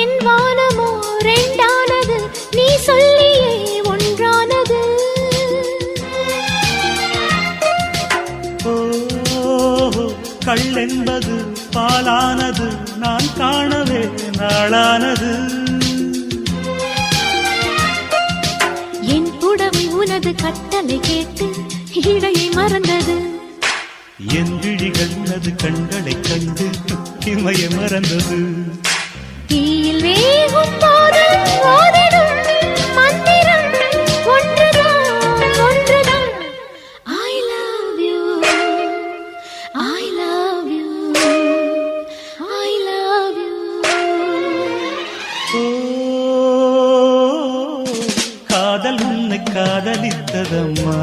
என் வானமோ ரெண்டானது, நீ சொல்லியே ஒன்றானது. கள் என்பது பாலானது, நான் காணவே நாளானது. என் புடவை உனது கட்டளை கேட்டு இடையை மறந்தது. என் விழிகள் உனது கண்களை கண்டு இமைய மறந்தது. தீயில் வேகும் போதும் ஓதிடும் மந்திரம் ஒன்றுதான் ஒன்றுதான். I love you, I love you, I love you. காதல் உன்னை காதலித்ததம்மா.